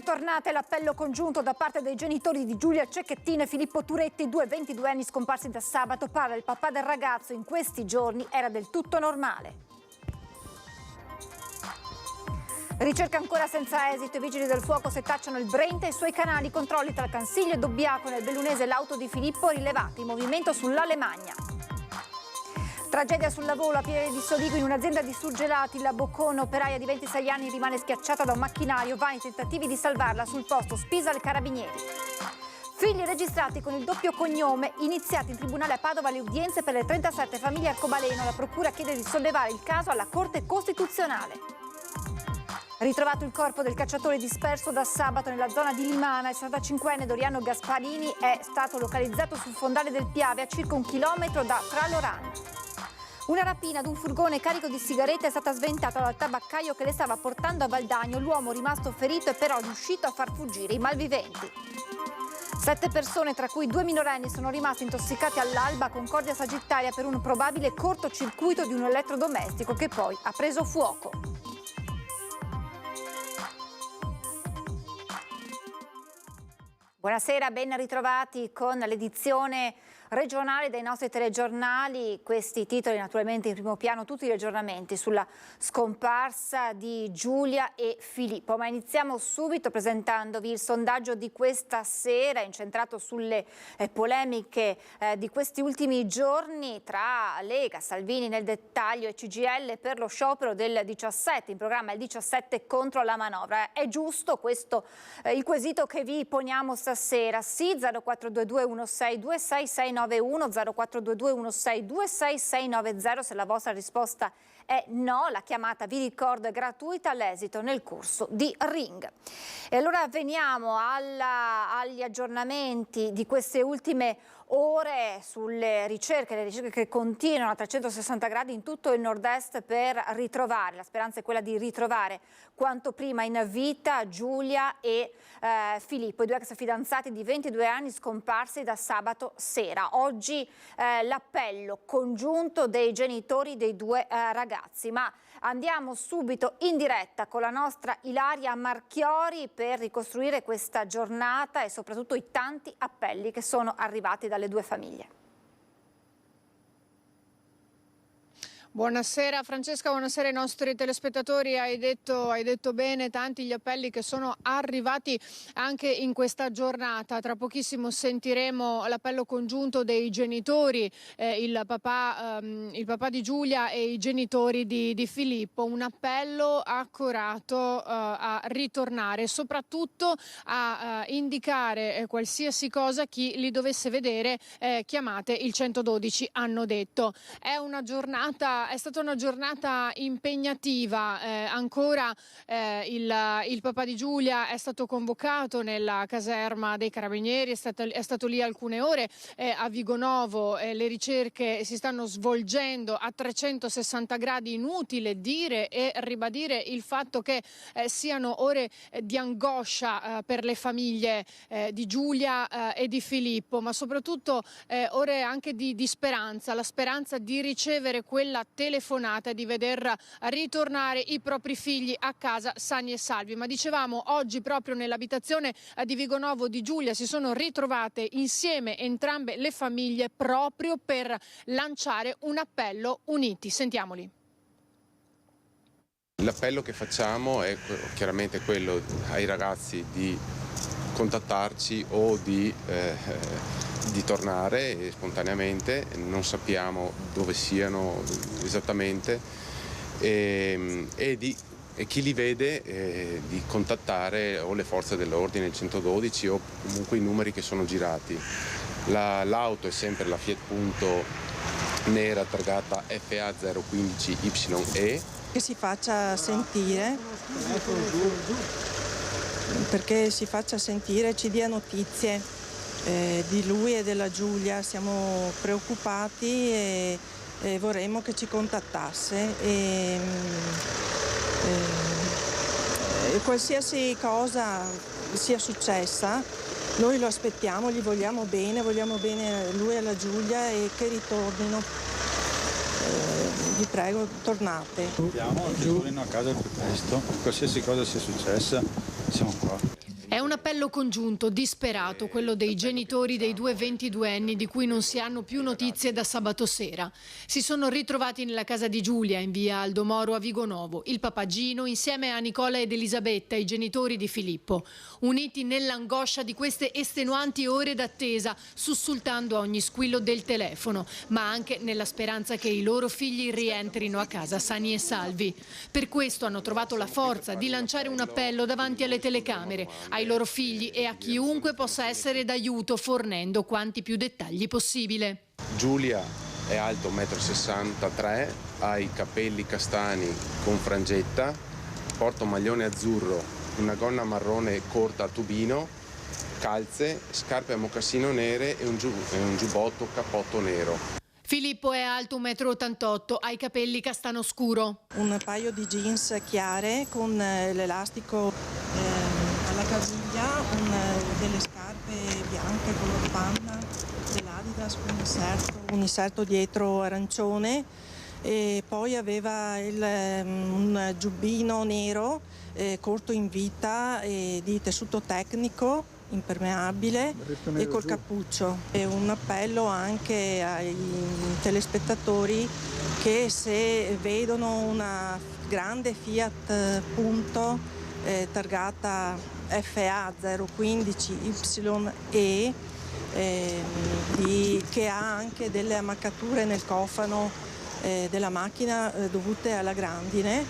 tornate l'appello congiunto da parte dei genitori di Giulia Cecchettin e Filippo Turetti, due 22enni scomparsi da sabato. Parla il papà del ragazzo: in questi giorni era del tutto normale. Ricerca ancora senza esito, i vigili del fuoco setacciano il Brenta e i suoi canali, controlli tra Cansiglio e Dobbiaco. Nel bellunese l'auto di Filippo rilevati, movimento sull'Alemagna. Tragedia sul lavoro a Pieve di Soligo, in un'azienda di surgelati, la Boccone, operaia di 26 anni, rimane schiacciata da un macchinario, va in tentativi di salvarla, sul posto spisa al carabinieri. Figli registrati con il doppio cognome, iniziati in tribunale a Padova le udienze per le 37 famiglie arcobaleno, la procura chiede di sollevare il caso alla Corte Costituzionale. Ritrovato il corpo del cacciatore disperso da sabato nella zona di Limana, il 65enne Doriano Gasparini è stato localizzato sul fondale del Piave a circa 1 chilometro da Tralorano. Una rapina ad un furgone carico di sigarette è stata sventata dal tabaccaio che le stava portando a Valdagno. L'uomo, rimasto ferito, è però riuscito a far fuggire i malviventi. 7 persone, tra cui 2 minorenni, sono rimasti intossicati all'Alba, Concordia Sagittaria, per un probabile cortocircuito di un elettrodomestico che poi ha preso fuoco. Buonasera, ben ritrovati con l'edizione regionale dei nostri telegiornali. Questi titoli naturalmente in primo piano, tutti gli aggiornamenti sulla scomparsa di Giulia e Filippo. Ma iniziamo subito presentandovi il sondaggio di questa sera, incentrato sulle polemiche di questi ultimi giorni tra Lega, Salvini nel dettaglio e CGIL per lo sciopero del 17, in programma il 17 contro la manovra. È giusto questo il quesito che vi poniamo stasera? Sì, 0422 16 26 691, 0422 16 26 690. Se la vostra risposta è no, la chiamata, vi ricordo, è gratuita, all'esito nel corso di Ring. E allora veniamo agli aggiornamenti di queste ultime ore sulle ricerche, le ricerche che continuano a 360 gradi in tutto il nord-est per ritrovare, la speranza è quella di ritrovare quanto prima in vita Giulia e Filippo, i due ex fidanzati di 22 anni scomparsi da sabato sera. Oggi l'appello congiunto dei genitori dei due ragazzi, ma andiamo subito in diretta con la nostra Ilaria Marchiori per ricostruire questa giornata e soprattutto i tanti appelli che sono arrivati dalle due famiglie. Buonasera Francesca, buonasera ai nostri telespettatori. Hai detto bene, tanti gli appelli che sono arrivati anche in questa giornata. Tra pochissimo sentiremo l'appello congiunto dei genitori, il papà di Giulia e i genitori di Filippo. Un appello accorato a ritornare, soprattutto a indicare qualsiasi cosa chi li dovesse vedere, chiamate il 112, hanno detto. È stata una giornata impegnativa, ancora il papà di Giulia è stato convocato nella caserma dei Carabinieri, è stato lì alcune ore a Vigonovo, le ricerche si stanno svolgendo a 360 gradi, inutile dire e ribadire il fatto che siano ore di angoscia per le famiglie di Giulia e di Filippo, ma soprattutto ore anche di speranza, la speranza di ricevere quella telefonata e di veder ritornare i propri figli a casa sani e salvi. Ma dicevamo, oggi proprio nell'abitazione di Vigonovo di Giulia si sono ritrovate insieme entrambe le famiglie proprio per lanciare un appello uniti. Sentiamoli. L'appello che facciamo è chiaramente quello ai ragazzi di contattarci o di tornare spontaneamente, non sappiamo dove siano esattamente, e chi li vede di contattare o le forze dell'ordine, il 112 o comunque i numeri che sono girati. L'auto è sempre la Fiat Punto nera targata FA015YE. Che si faccia sentire, perché si faccia sentire, ci dia notizie di lui e della Giulia. Siamo preoccupati e vorremmo che ci contattasse e qualsiasi cosa sia successa noi lo aspettiamo, gli vogliamo bene a lui e alla Giulia e che ritornino. Vi prego, tornate. Andiamo, che tornino a casa il più presto, qualsiasi cosa sia successa, siamo qua. appello congiunto, disperato, quello dei genitori dei due 22enni di cui non si hanno più notizie da sabato sera. Si sono ritrovati nella casa di Giulia, in via Aldo Moro a Vigonovo, il papà Gino insieme a Nicola ed Elisabetta, i genitori di Filippo, uniti nell'angoscia di queste estenuanti ore d'attesa, sussultando a ogni squillo del telefono, ma anche nella speranza che i loro figli rientrino a casa sani e salvi. Per questo hanno trovato la forza di lanciare un appello davanti alle telecamere, ai loro figli e a chiunque possa essere d'aiuto, fornendo quanti più dettagli possibile. Giulia è alto 1,63 m, ha i capelli castani con frangetta, porta un maglione azzurro, una gonna marrone corta a tubino, calze, scarpe a mocassino nere e un giubbotto cappotto nero. Filippo è alto 1,88 m, ha i capelli castano scuro. Un paio di jeans chiare con l'elastico alla caviglia, delle scarpe bianche color panna, dell'Adidas con un inserto dietro arancione, e poi aveva un giubbino nero corto in vita di tessuto tecnico, impermeabile e col cappuccio. E un appello anche ai telespettatori che se vedono una grande Fiat Punto targata FA 015YE che ha anche delle ammaccature nel cofano della macchina dovute alla grandine,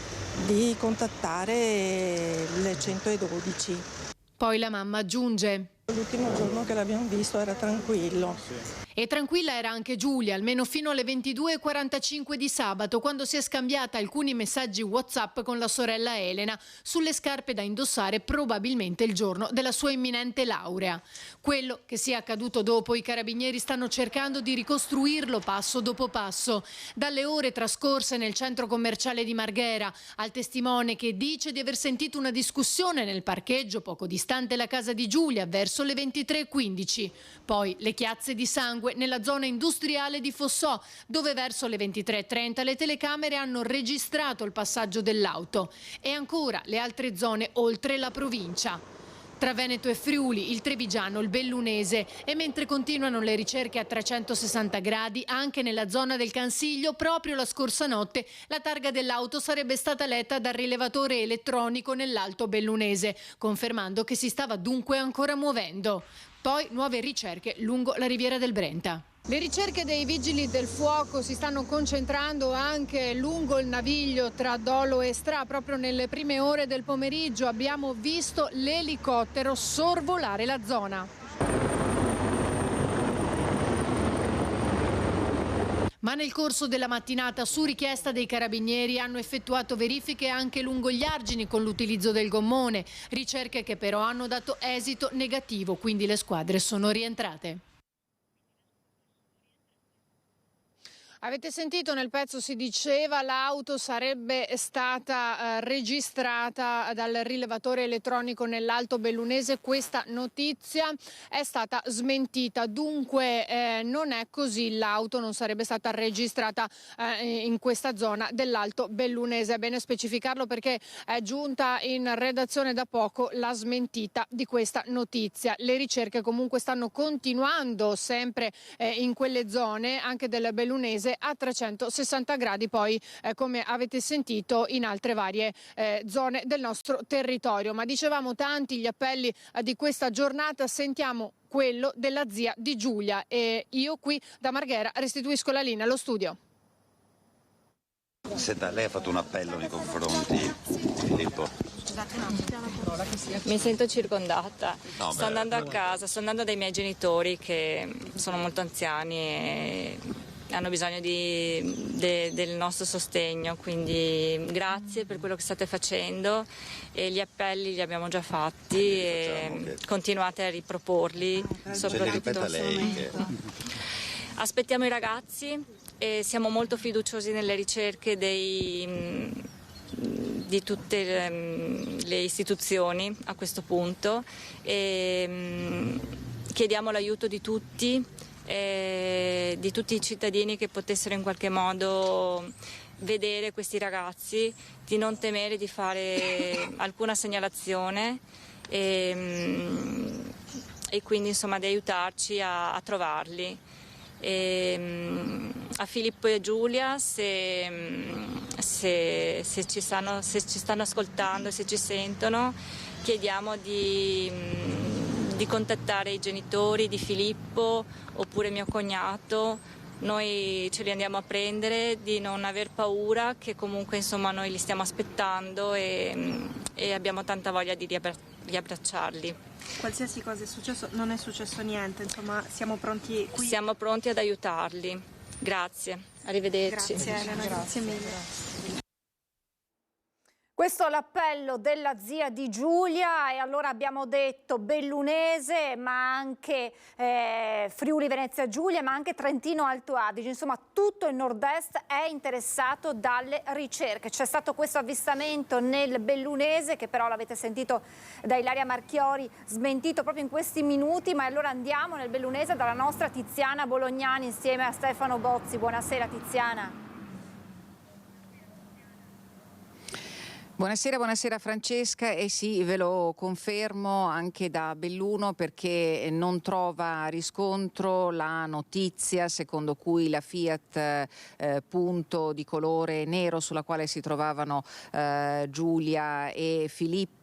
di contattare il 112. Poi la mamma aggiunge: L'ultimo giorno che l'abbiamo visto era tranquillo. E tranquilla era anche Giulia, almeno fino alle 22:45 di sabato, quando si è scambiata alcuni messaggi WhatsApp con la sorella Elena sulle scarpe da indossare probabilmente il giorno della sua imminente laurea. Quello che sia accaduto dopo, i carabinieri stanno cercando di ricostruirlo passo dopo passo. Dalle ore trascorse nel centro commerciale di Marghera al testimone che dice di aver sentito una discussione nel parcheggio poco distante la casa di Giulia verso le 23:15. Poi le chiazze di sangue nella zona industriale di Fossò, dove verso le 23:30 le telecamere hanno registrato il passaggio dell'auto, e ancora le altre zone oltre la provincia. Tra Veneto e Friuli, il Trevigiano, il Bellunese, e mentre continuano le ricerche a 360 gradi anche nella zona del Cansiglio, proprio la scorsa notte la targa dell'auto sarebbe stata letta dal rilevatore elettronico nell'Alto Bellunese, confermando che si stava dunque ancora muovendo. Poi nuove ricerche lungo la riviera del Brenta. Le ricerche dei vigili del fuoco si stanno concentrando anche lungo il naviglio tra Dolo e Stra. Proprio nelle prime ore del pomeriggio abbiamo visto l'elicottero sorvolare la zona. Ma nel corso della mattinata, su richiesta dei carabinieri, hanno effettuato verifiche anche lungo gli argini con l'utilizzo del gommone, ricerche che però hanno dato esito negativo, quindi le squadre sono rientrate. Avete sentito, nel pezzo si diceva l'auto sarebbe stata registrata dal rilevatore elettronico nell'Alto Bellunese. Questa notizia è stata smentita, dunque non è così, l'auto non sarebbe stata registrata in questa zona dell'Alto Bellunese. È bene specificarlo perché è giunta in redazione da poco la smentita di questa notizia. Le ricerche comunque stanno continuando sempre in quelle zone, anche del Bellunese, a 360 gradi, poi come avete sentito in altre varie zone del nostro territorio. Ma dicevamo tanti gli appelli di questa giornata, sentiamo quello della zia di Giulia, e io qui da Marghera restituisco la linea allo studio. Senta, lei ha fatto un appello nei confronti di Filippo? Mi sento circondata, sto andando a casa, sto andando dai miei genitori che sono molto anziani e hanno bisogno del nostro sostegno, quindi grazie per quello che state facendo, e gli appelli li abbiamo già fatti e continuate a riproporli. Soprattutto lei. Aspettiamo i ragazzi e siamo molto fiduciosi nelle ricerche di tutte le istituzioni a questo punto, e chiediamo l'aiuto di tutti i cittadini che potessero in qualche modo vedere questi ragazzi, di non temere di fare alcuna segnalazione e quindi insomma di aiutarci a trovarli. A Filippo e Giulia, se ci stanno ascoltando, se ci sentono, chiediamo di contattare i genitori di Filippo oppure mio cognato. Noi ce li andiamo a prendere, di non aver paura, che comunque insomma noi li stiamo aspettando e abbiamo tanta voglia di riabbracciarli. Qualsiasi cosa è successo, non è successo niente, insomma siamo pronti qui. Siamo pronti ad aiutarli. Grazie, arrivederci. Grazie Elena, grazie mille. Questo è l'appello della zia di Giulia, e allora abbiamo detto bellunese, ma anche Friuli Venezia Giulia, ma anche Trentino Alto Adige, insomma tutto il nord-est è interessato dalle ricerche. C'è stato questo avvistamento nel bellunese, che però l'avete sentito da Ilaria Marchiori, smentito proprio in questi minuti, ma allora andiamo nel bellunese dalla nostra Tiziana Bolognani insieme a Stefano Bozzi. Buonasera Tiziana. Buonasera Francesca, e sì, ve lo confermo anche da Belluno, perché non trova riscontro la notizia secondo cui la Fiat punto di colore nero sulla quale si trovavano Giulia e Filippo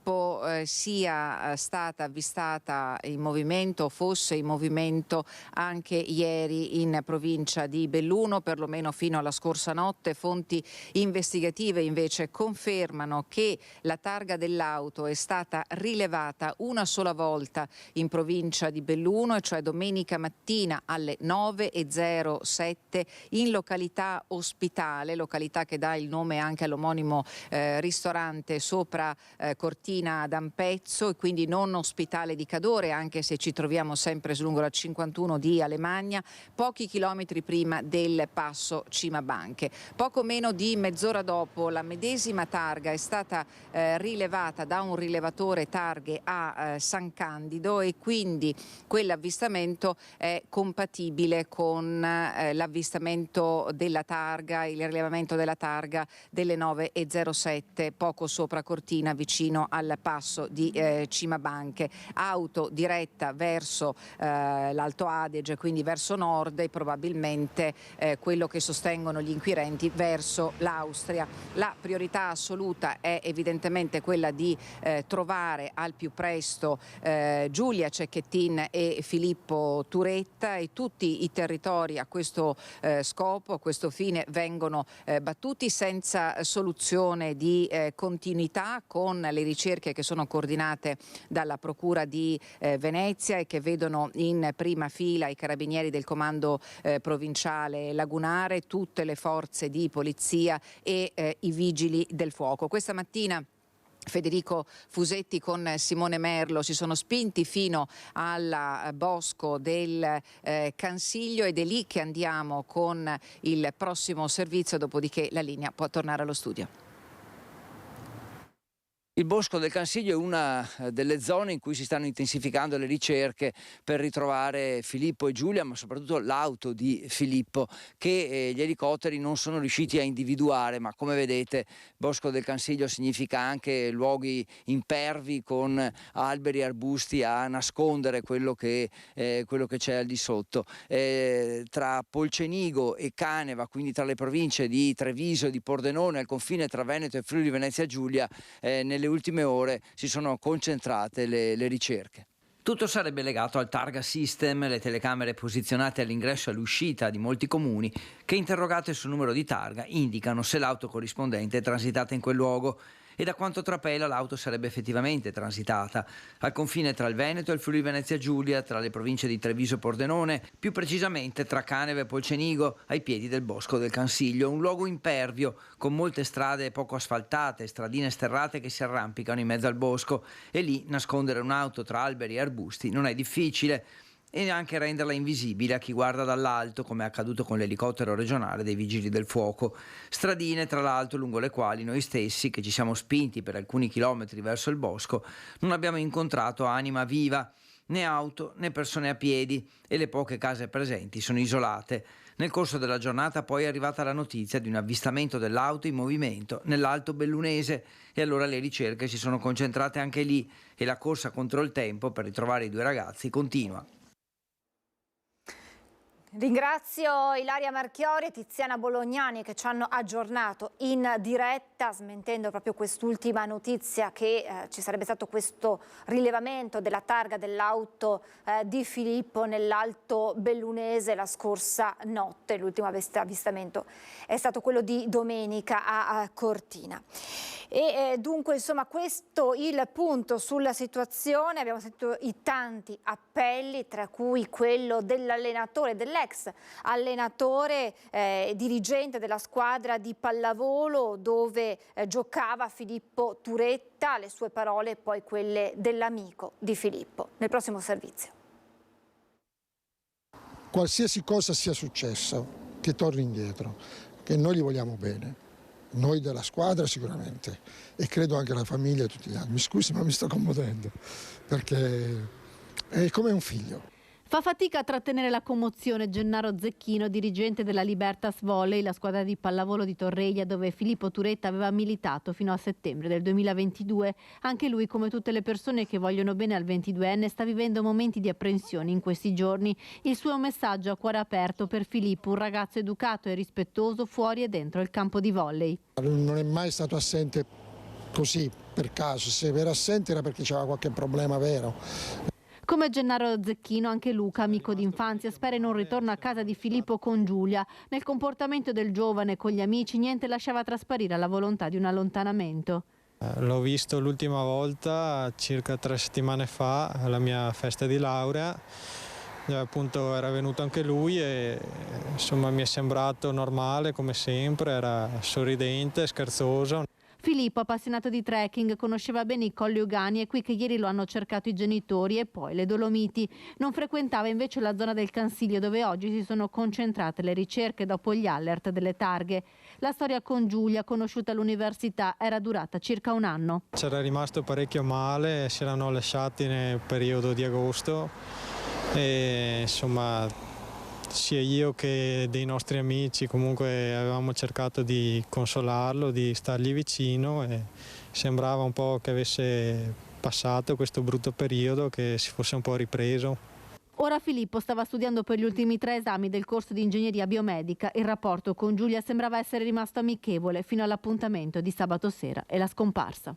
sia stata avvistata in movimento, o fosse in movimento anche ieri in provincia di Belluno, perlomeno fino alla scorsa notte. Fonti investigative invece confermano che la targa dell'auto è stata rilevata una sola volta in provincia di Belluno, e cioè domenica mattina alle 9:07 in località Ospitale, località che dà il nome anche all'omonimo ristorante sopra Cortina d'Ampezzo, e quindi non Ospitale di Cadore, anche se ci troviamo sempre lungo la 51 di Alemagna, pochi chilometri prima del passo Cimabanche. Poco meno di mezz'ora dopo la medesima targa è stata rilevata da un rilevatore targhe a San Candido, e quindi quell'avvistamento è compatibile con l'avvistamento della targa, il rilevamento della targa delle 9:07 poco sopra Cortina, vicino al passo di Cimabanche. Auto diretta verso l'Alto Adige, quindi verso nord, e probabilmente quello che sostengono gli inquirenti verso l'Austria. La priorità assoluta è evidentemente quella di trovare al più presto Giulia Cecchettin e Filippo Turetta, e tutti i territori a questo scopo, a questo fine, vengono battuti senza soluzione di continuità, con le ricerche che sono coordinate dalla Procura di Venezia e che vedono in prima fila i carabinieri del comando provinciale lagunare, tutte le forze di polizia e i vigili del fuoco. Questa mattina Federico Fusetti con Simone Merlo si sono spinti fino al bosco del Cansiglio, ed è lì che andiamo con il prossimo servizio, dopodiché la linea può tornare allo studio. Il Bosco del Cansiglio è una delle zone in cui si stanno intensificando le ricerche per ritrovare Filippo e Giulia, ma soprattutto l'auto di Filippo, che gli elicotteri non sono riusciti a individuare. Ma come vedete, Bosco del Cansiglio significa anche luoghi impervi con alberi e arbusti a nascondere quello che c'è al di sotto. Tra Polcenigo e Caneva, quindi tra le province di Treviso e di Pordenone, al confine tra Veneto e Friuli Venezia Giulia, nelle ultime ore si sono concentrate le ricerche. Tutto sarebbe legato al Targa System, le telecamere posizionate all'ingresso e all'uscita di molti comuni che, interrogate sul numero di targa, indicano se l'auto corrispondente è transitata in quel luogo. E da quanto trapela, l'auto sarebbe effettivamente transitata al confine tra il Veneto e il Friuli Venezia Giulia, tra le province di Treviso e Pordenone, più precisamente tra Caneva e Polcenigo, ai piedi del Bosco del Cansiglio, un luogo impervio con molte strade poco asfaltate, stradine sterrate che si arrampicano in mezzo al bosco, e lì nascondere un'auto tra alberi e arbusti non è difficile, e anche renderla invisibile a chi guarda dall'alto, come è accaduto con l'elicottero regionale dei Vigili del Fuoco. Stradine, tra l'altro, lungo le quali noi stessi, che ci siamo spinti per alcuni chilometri verso il bosco, non abbiamo incontrato anima viva. né auto né persone a piedi e le poche case presenti sono isolate. Nel corso della giornata poi è arrivata la notizia di un avvistamento dell'auto in movimento nell'Alto Bellunese e allora le ricerche si sono concentrate anche lì e la corsa contro il tempo per ritrovare i 2 ragazzi continua. Ringrazio Ilaria Marchiori e Tiziana Bolognani che ci hanno aggiornato in diretta smentendo proprio quest'ultima notizia che ci sarebbe stato questo rilevamento della targa dell'auto di Filippo nell'Alto Bellunese la scorsa notte. L'ultimo avvistamento è stato quello di domenica a Cortina. E dunque insomma questo il punto sulla situazione. Abbiamo sentito i tanti appelli, tra cui quello dell'allenatore, dell'ex allenatore dirigente della squadra di pallavolo dove giocava Filippo Turetta, le sue parole e poi quelle dell'amico di Filippo. Nel prossimo servizio. Qualsiasi cosa sia successa, che torni indietro, che noi gli vogliamo bene. Noi della squadra sicuramente e credo anche la famiglia e tutti gli altri. Mi scusi ma mi sto commuovendo perché è come un figlio. Fa fatica a trattenere la commozione Gennaro Zecchino, dirigente della Libertas Volley, la squadra di pallavolo di Torreglia dove Filippo Turetta aveva militato fino a settembre del 2022. Anche lui, come tutte le persone che vogliono bene al 22enne, sta vivendo momenti di apprensione in questi giorni. Il suo messaggio a cuore aperto per Filippo, un ragazzo educato e rispettoso fuori e dentro il campo di volley. Non è mai stato assente così per caso, se era assente era perché c'era qualche problema vero. Come Gennaro Zecchino, anche Luca, amico d'infanzia, spera in un ritorno a casa di Filippo con Giulia. Nel comportamento del giovane con gli amici niente lasciava trasparire la volontà di un allontanamento. L'ho visto l'ultima volta circa 3 settimane fa alla mia festa di laurea. Appunto era venuto anche lui e insomma mi è sembrato normale come sempre, era sorridente, scherzoso. Filippo, appassionato di trekking, conosceva bene i Colli Ugani, è qui che ieri lo hanno cercato i genitori e poi le Dolomiti. Non frequentava invece la zona del Cansiglio dove oggi si sono concentrate le ricerche dopo gli alert delle targhe. La storia con Giulia, conosciuta all'università, era durata circa un anno. C'era rimasto parecchio male, si erano lasciati nel periodo di agosto e insomma sia io che dei nostri amici comunque avevamo cercato di consolarlo, di stargli vicino e sembrava un po' che avesse passato questo brutto periodo, che si fosse un po' ripreso. Ora Filippo stava studiando per gli ultimi 3 esami del corso di ingegneria biomedica. Il rapporto con Giulia sembrava essere rimasto amichevole fino all'appuntamento di sabato sera e la scomparsa.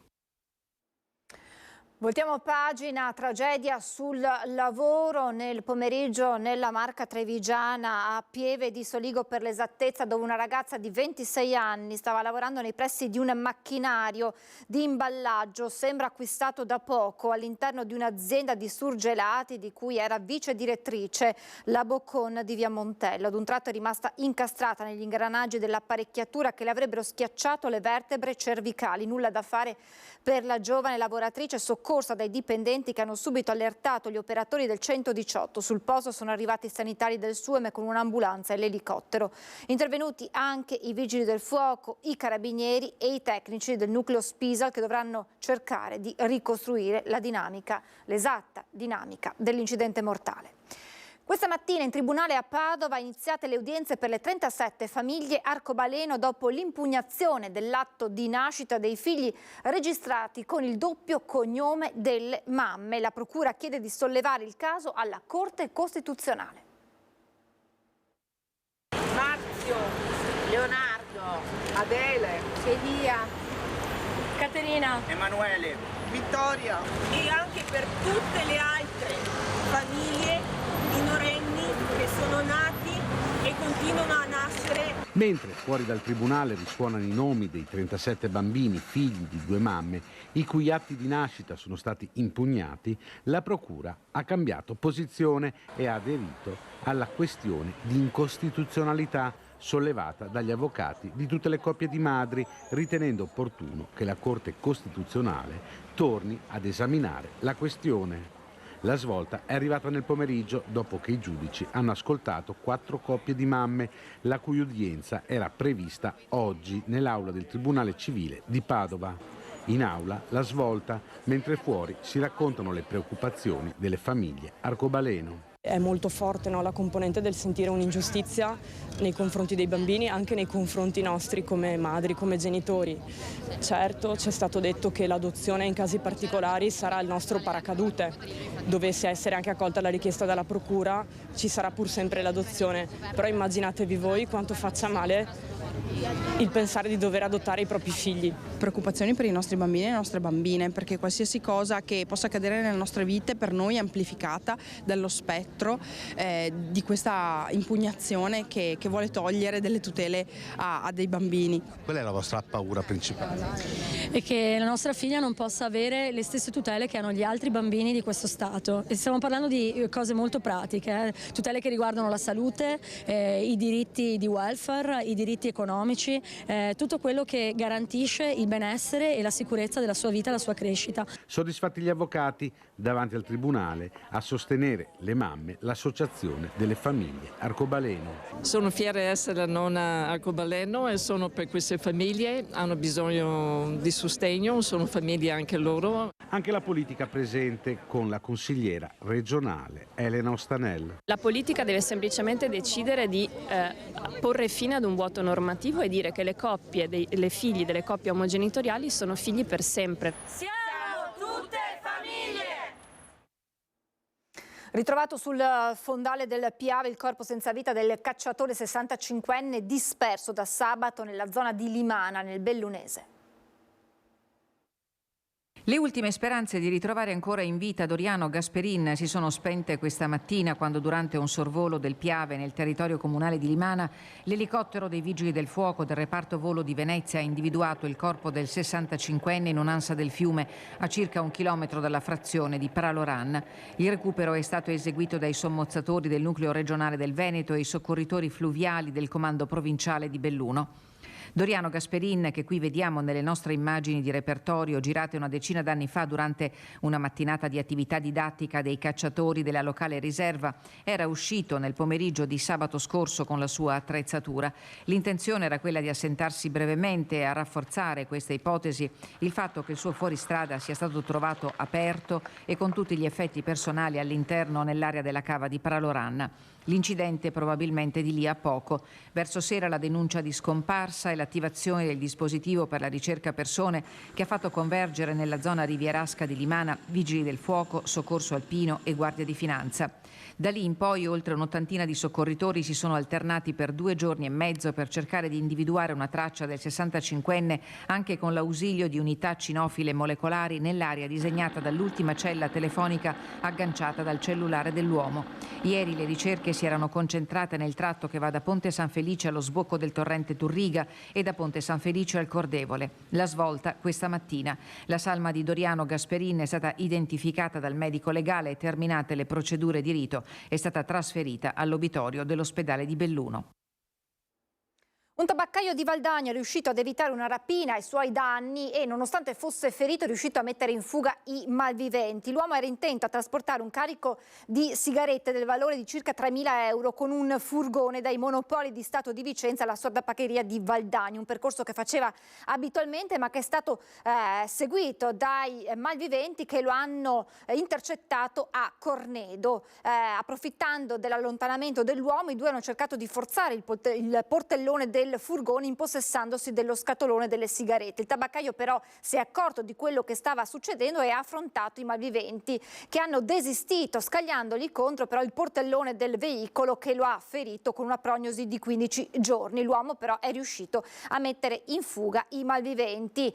Voltiamo pagina, tragedia sul lavoro nel pomeriggio nella Marca Trevigiana a Pieve di Soligo per l'esattezza, dove una ragazza di 26 anni stava lavorando nei pressi di un macchinario di imballaggio, sembra acquistato da poco, all'interno di un'azienda di surgelati di cui era vice direttrice, la Boccon di Via Montello. Ad un tratto è rimasta incastrata negli ingranaggi dell'apparecchiatura che le avrebbero schiacciato le vertebre cervicali. Nulla da fare per la giovane lavoratrice, soccorsa dai dipendenti che hanno subito allertato gli operatori del 118. Sul posto sono arrivati i sanitari del SUEM con un'ambulanza e l'elicottero. Intervenuti anche i vigili del fuoco, i carabinieri e i tecnici del nucleo Spisal che dovranno cercare di ricostruire la dinamica, l'esatta dinamica dell'incidente mortale. Questa mattina in tribunale a Padova iniziate le udienze per le 37 famiglie arcobaleno dopo l'impugnazione dell'atto di nascita dei figli registrati con il doppio cognome delle mamme. La procura chiede di sollevare il caso alla Corte Costituzionale. Marzio, Leonardo, Adele, Elia, Caterina, Emanuele, Vittoria e anche per tutte le altre famiglie minorenni che sono nati e continuano a nascere. Mentre fuori dal tribunale risuonano i nomi dei 37 bambini figli di 2 mamme, i cui atti di nascita sono stati impugnati, la Procura ha cambiato posizione e ha aderito alla questione di incostituzionalità sollevata dagli avvocati di tutte le coppie di madri, ritenendo opportuno che la Corte Costituzionale torni ad esaminare la questione. La svolta è arrivata nel pomeriggio dopo che i giudici hanno ascoltato 4 coppie di mamme, la cui udienza era prevista oggi nell'aula del Tribunale Civile di Padova. In aula la svolta, mentre fuori si raccontano le preoccupazioni delle famiglie arcobaleno. È molto forte, no, la componente del sentire un'ingiustizia nei confronti dei bambini, anche nei confronti nostri come madri, come genitori. Certo, ci è stato detto che l'adozione in casi particolari sarà il nostro paracadute. Dovesse essere anche accolta la richiesta dalla procura, ci sarà pur sempre l'adozione. Però immaginatevi voi quanto faccia male il pensare di dover adottare i propri figli. Preoccupazioni per i nostri bambini e le nostre bambine, perché qualsiasi cosa che possa accadere nelle nostre vite per noi è amplificata dallo spettro di questa impugnazione che vuole togliere delle tutele a dei bambini. Qual è la vostra paura principale? E che la nostra figlia non possa avere le stesse tutele che hanno gli altri bambini di questo Stato. E stiamo parlando di cose molto pratiche, tutele che riguardano la salute, i diritti di welfare, i diritti economici, tutto quello che garantisce il benessere e la sicurezza della sua vita e la sua crescita. Soddisfatti gli avvocati, davanti al tribunale a sostenere le mamme l'associazione delle famiglie arcobaleno. Sono fiera di essere la nonna arcobaleno e sono per queste famiglie, hanno bisogno di sostegno, sono famiglie anche loro. Anche la politica presente con la consigliera regionale Elena Ostanello. La politica deve semplicemente decidere di porre fine ad un vuoto normativo e dire che le coppie, le figli delle coppie omogenitoriali sono figli per sempre. Siamo tutte famiglie! Ritrovato sul fondale del Piave il corpo senza vita del cacciatore 65enne disperso da sabato nella zona di Limana, nel Bellunese. Le ultime speranze di ritrovare ancora in vita Doriano Gasperin si sono spente questa mattina quando durante un sorvolo del Piave nel territorio comunale di Limana l'elicottero dei Vigili del Fuoco del reparto volo di Venezia ha individuato il corpo del 65enne in un'ansa del fiume a circa 1 chilometro dalla frazione di Praloran. Il recupero è stato eseguito dai sommozzatori del nucleo regionale del Veneto e i soccorritori fluviali del comando provinciale di Belluno. Doriano Gasperin, che qui vediamo nelle nostre immagini di repertorio girate una decina d'anni fa durante una mattinata di attività didattica dei cacciatori della locale riserva, era uscito nel pomeriggio di sabato scorso con la sua attrezzatura. L'intenzione era quella di assentarsi brevemente e a rafforzare questa ipotesi il fatto che il suo fuoristrada sia stato trovato aperto e con tutti gli effetti personali all'interno nell'area della cava di Praloran. L'incidente probabilmente di lì a poco. Verso sera la denuncia di scomparsa e l'attivazione del dispositivo per la ricerca persone che ha fatto convergere nella zona rivierasca di Limana Vigili del Fuoco, Soccorso Alpino e Guardia di Finanza. Da lì in poi oltre un'ottantina di soccorritori si sono alternati per 2 giorni e mezzo per cercare di individuare una traccia del 65enne anche con l'ausilio di unità cinofile molecolari nell'area disegnata dall'ultima cella telefonica agganciata dal cellulare dell'uomo. Ieri le ricerche si erano concentrate nel tratto che va da Ponte San Felice allo sbocco del torrente Turriga e da Ponte San Felice al Cordevole. La svolta questa mattina. La salma di Doriano Gasperin è stata identificata dal medico legale e terminate le procedure di rito è stata trasferita all'obitorio dell'ospedale di Belluno. Un tabaccaio di Valdagno è riuscito ad evitare una rapina ai suoi danni e, nonostante fosse ferito, è riuscito a mettere in fuga i malviventi. L'uomo era intento a trasportare un carico di sigarette del valore di circa 3.000 euro con un furgone dai Monopoli di Stato di Vicenza alla sua tabaccheria di Valdagno, un percorso che faceva abitualmente ma che è stato seguito dai malviventi che lo hanno intercettato a Cornedo. Approfittando dell'allontanamento dell'uomo, i due hanno cercato di forzare il portellone del furgone impossessandosi dello scatolone delle sigarette. Il tabaccaio però si è accorto di quello che stava succedendo e ha affrontato i malviventi che hanno desistito scagliandoli contro però il portellone del veicolo che lo ha ferito con una prognosi di 15 giorni. L'uomo però è riuscito a mettere in fuga i malviventi.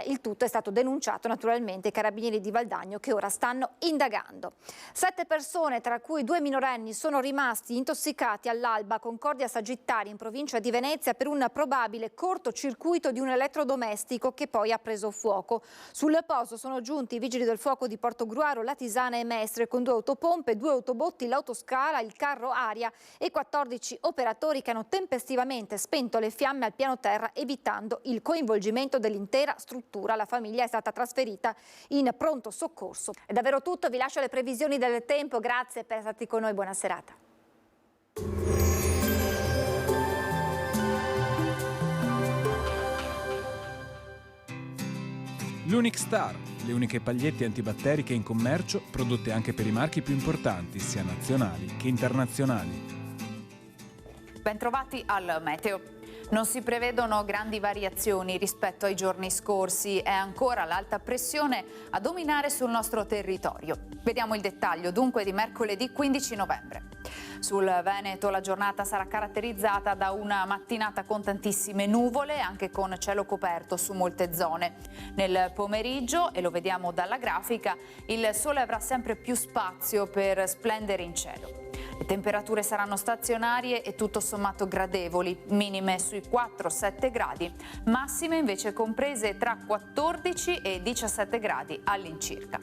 Il tutto è stato denunciato naturalmente ai carabinieri di Valdagno che ora stanno indagando. 7 persone, tra cui 2 minorenni, sono rimasti intossicati all'Alba Concordia Sagittari in provincia di Venezia per un probabile cortocircuito di un elettrodomestico che poi ha preso fuoco. Sul posto sono giunti i vigili del fuoco di Portogruaro, Latisana e Mestre con 2 autopompe, 2 autobotti, l'autoscala, il carro aria e 14 operatori che hanno tempestivamente spento le fiamme al piano terra evitando il coinvolgimento dell'intera struttura. La famiglia è stata trasferita in pronto soccorso. È davvero tutto, vi lascio le previsioni del tempo, grazie per essere stati con noi, buona serata. L'Unic Star, le uniche pagliette antibatteriche in commercio, prodotte anche per i marchi più importanti, sia nazionali che internazionali. Bentrovati al Meteo. Non si prevedono grandi variazioni rispetto ai giorni scorsi, è ancora l'alta pressione a dominare sul nostro territorio. Vediamo il dettaglio dunque di mercoledì 15 novembre. Sul Veneto la giornata sarà caratterizzata da una mattinata con tantissime nuvole, anche con cielo coperto su molte zone. Nel pomeriggio, e lo vediamo dalla grafica, il sole avrà sempre più spazio per splendere in cielo. Le temperature saranno stazionarie e tutto sommato gradevoli, minime sui 4-7 gradi, massime invece comprese tra 14 e 17 gradi all'incirca.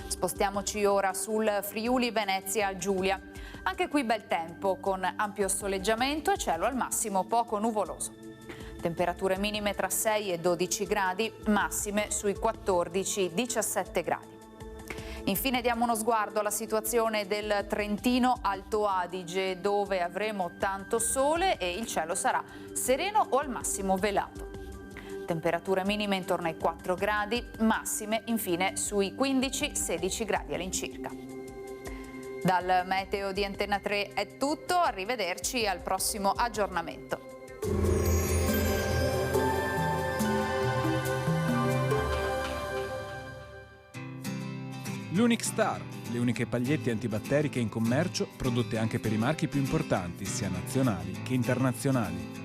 Spostiamoci ora sul Friuli Venezia Giulia. Anche qui bel tempo, con ampio soleggiamento e cielo al massimo poco nuvoloso. Temperature minime tra 6 e 12 gradi, massime sui 14-17 gradi. Infine diamo uno sguardo alla situazione del Trentino Alto Adige, dove avremo tanto sole e il cielo sarà sereno o al massimo velato. Temperature minime intorno ai 4 gradi, massime infine sui 15-16 gradi all'incirca. Dal Meteo di Antenna 3 è tutto, arrivederci al prossimo aggiornamento. L'Unic Star, le uniche pagliette antibatteriche in commercio, prodotte anche per i marchi più importanti, sia nazionali che internazionali.